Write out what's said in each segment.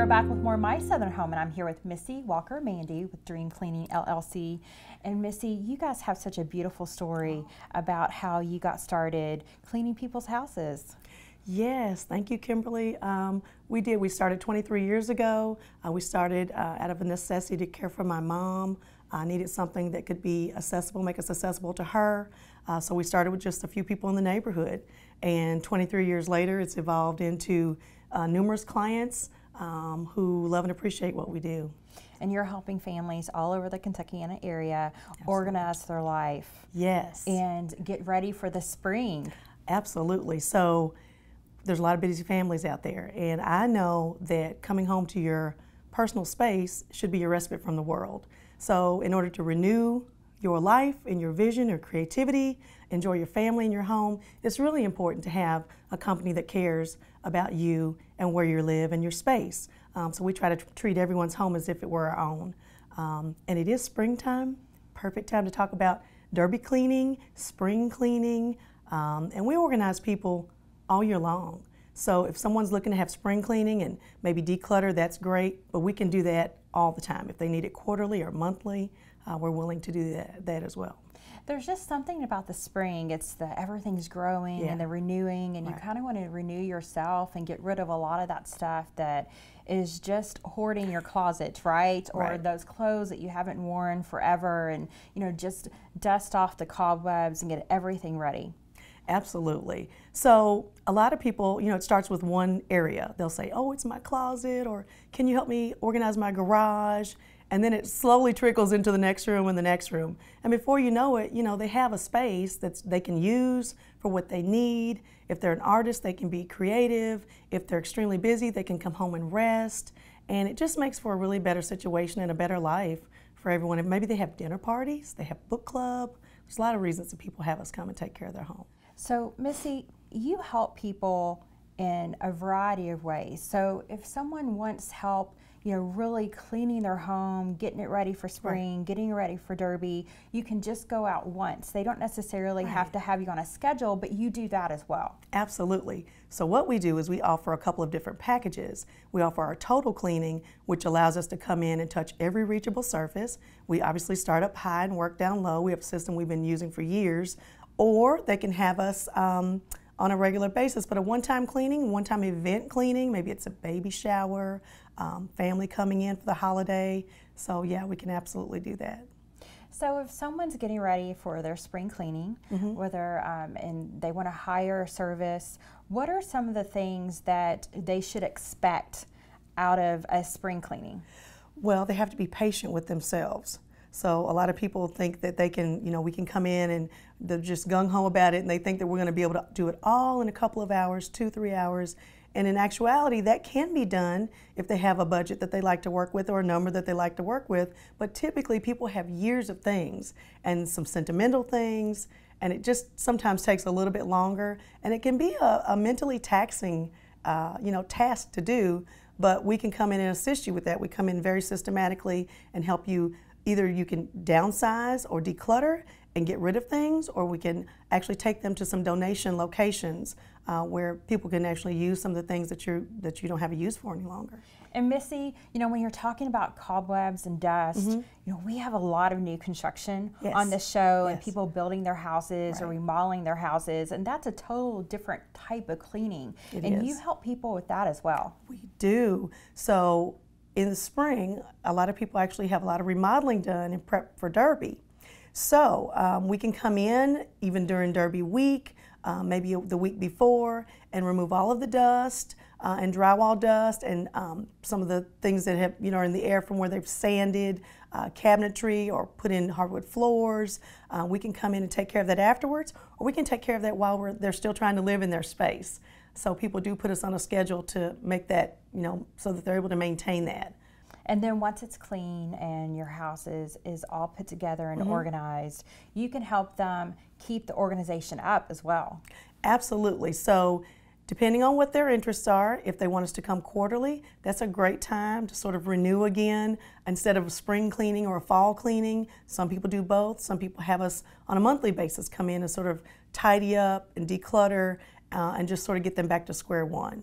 are back with more My Southern Home, and I'm here with Missy Walker Mandy with Dream Cleaning LLC. And Missy, you guys have such a beautiful story about how you got started cleaning people's houses. Yes, thank you, Kimberly. We started 23 years ago. We started out of a necessity to care for my mom. I needed something that could be accessible, make us accessible to her. So we started with just a few people in the neighborhood. And 23 years later, it's evolved into numerous clients who love and appreciate what we do. And you're helping families all over the Kentuckiana area organize their life. Yes. And get ready for the spring. Absolutely. So there's a lot of busy families out there, and I know that coming home to your personal space should be your respite from the world. So in order to renew your life and your vision or creativity, enjoy your family and your home, it's really important to have a company that cares about you and where you live and your space. So we try to treat everyone's home as if it were our own. And it is springtime, perfect time to talk about derby cleaning, spring cleaning, and we organize people all year long. So if someone's looking to have spring cleaning and maybe declutter, that's great, but we can do that all the time. If they need it quarterly or monthly, we're willing to do that as well. There's just something about the spring. It's the everything's growing and the renewing, and you kind of want to renew yourself and get rid of a lot of that stuff that is just hoarding your closets, right? Or those clothes that you haven't worn forever, and just dust off the cobwebs and get everything ready. Absolutely. So a lot of people, it starts with one area. They'll say, oh, it's my closet, or can you help me organize my garage? And then it slowly trickles into the next room and the next room. And before you know it, they have a space that they can use for what they need. If they're an artist, they can be creative. If they're extremely busy, they can come home and rest. And it just makes for a really better situation and a better life for everyone. And maybe they have dinner parties, they have book club. There's a lot of reasons that people have us come and take care of their home. So, Missy, you help people in a variety of ways. So if someone wants help, really cleaning their home, getting it ready for spring, getting it ready for derby, you can just go out once. They don't necessarily have to have you on a schedule, but you do that as well. Absolutely. So what we do is we offer a couple of different packages. We offer our total cleaning, which allows us to come in and touch every reachable surface. We obviously start up high and work down low. We have a system we've been using for years. Or they can have us on a regular basis, but a one-time cleaning, one-time event cleaning, maybe it's a baby shower, family coming in for the holiday. So yeah, we can absolutely do that. So if someone's getting ready for their spring cleaning, whether and they want to hire a service, what are some of the things that they should expect out of a spring cleaning? Well, they have to be patient with themselves. So a lot of people think that they can, we can come in and they're just gung-ho about it, and they think that we're going to be able to do it all in a couple of hours, 2-3 hours. And in actuality, that can be done if they have a budget that they like to work with or a number that they like to work with. But typically people have years of things and some sentimental things, and it just sometimes takes a little bit longer. And it can be a mentally taxing task to do, but we can come in and assist you with that. We come in very systematically and help you. Either you can downsize or declutter and get rid of things, or we can actually take them to some donation locations where people can actually use some of the things that you don't have a use for any longer. And Missy, when you're talking about cobwebs and dust, we have a lot of new construction on this show, and people building their houses or remodeling their houses, and that's a total different type of cleaning. And you help people with that as well. We do. So in the spring, a lot of people actually have a lot of remodeling done in prep for derby. So we can come in even during derby week, maybe the week before, and remove all of the dust and drywall dust and some of the things that have, are in the air from where they've sanded cabinetry or put in hardwood floors. We can come in and take care of that afterwards, or we can take care of that while they're still trying to live in their space. So people do put us on a schedule to make that, so that they're able to maintain that. And then once it's clean and your house is all put together and organized, you can help them keep the organization up as well. Absolutely. So depending on what their interests are, if they want us to come quarterly, that's a great time to sort of renew again instead of a spring cleaning or a fall cleaning. Some people do both. Some people have us on a monthly basis come in and sort of tidy up and declutter and just sort of get them back to square one.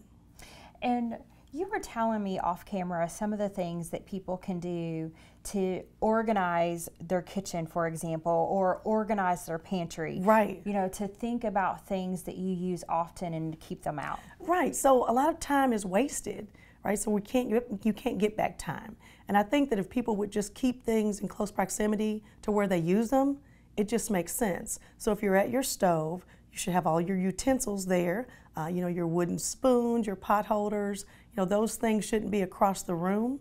And You were telling me off camera some of the things that people can do to organize their kitchen, for example, or organize their pantry. Right. You know, to think about things that you use often and to keep them out. Right. So a lot of time is wasted, right? So you can't get back time. And I think that if people would just keep things in close proximity to where they use them, it just makes sense. So if you're at your stove, you should have all your utensils there, you know, your wooden spoons, your pot holders, you know, those things shouldn't be across the room.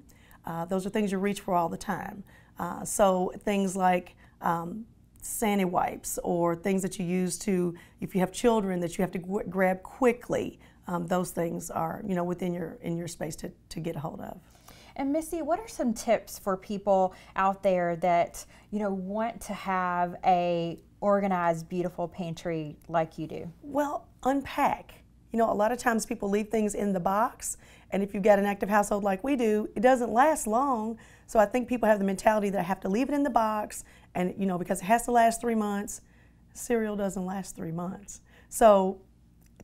Those are things you reach for all the time. So things like sandy wipes or things that you use to, if you have children that you have to grab quickly, those things are, you know, within your space to get a hold of. And Missy, what are some tips for people out there that, you know, want to have a organized, beautiful pantry like you do? Well, unpack. You know, a lot of times people leave things in the box, and if you've got an active household like we do, it doesn't last long. So I think people have the mentality that I have to leave it in the box, and, you know, because it has to last 3 months, cereal doesn't last 3 months. So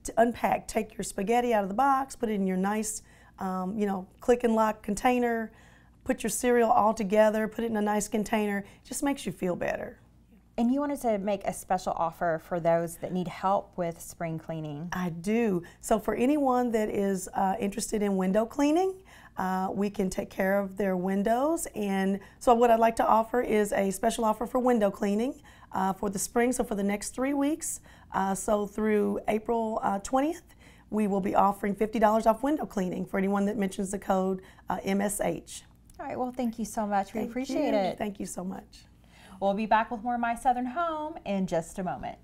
to unpack, take your spaghetti out of the box, put it in your nice, you know, click and lock container, put your cereal all together, put it in a nice container. It just makes you feel better. And you wanted to make a special offer for those that need help with spring cleaning. I do. So for anyone that is interested in window cleaning, we can take care of their windows. And so what I'd like to offer is a special offer for window cleaning for the spring, so for the next 3 weeks. So through April 20th, we will be offering $50 off window cleaning for anyone that mentions the code MSH. All right, well, thank you so much. We appreciate it. Thank you so much. We'll be back with more My Southern Home in just a moment.